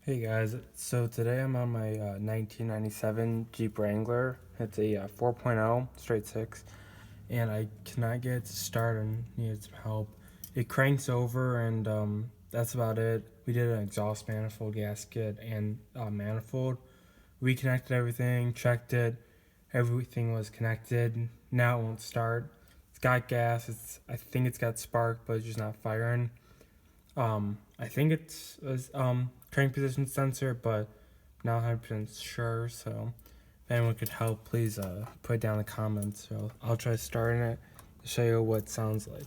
Hey guys, so today I'm on my 1997 Jeep Wrangler. It's a 4.0 straight six, and I cannot get it to start and needed some help. It cranks over, and that's about it. We did an exhaust manifold, gasket, and manifold. We connected everything, checked it, everything was connected. Now it won't start. It's got gas. I think it's got spark, but it's just not firing. I think it's a crank position sensor, but not 100% sure. So if anyone could help, please put it down in the comments. So I'll try starting it to show you what it sounds like.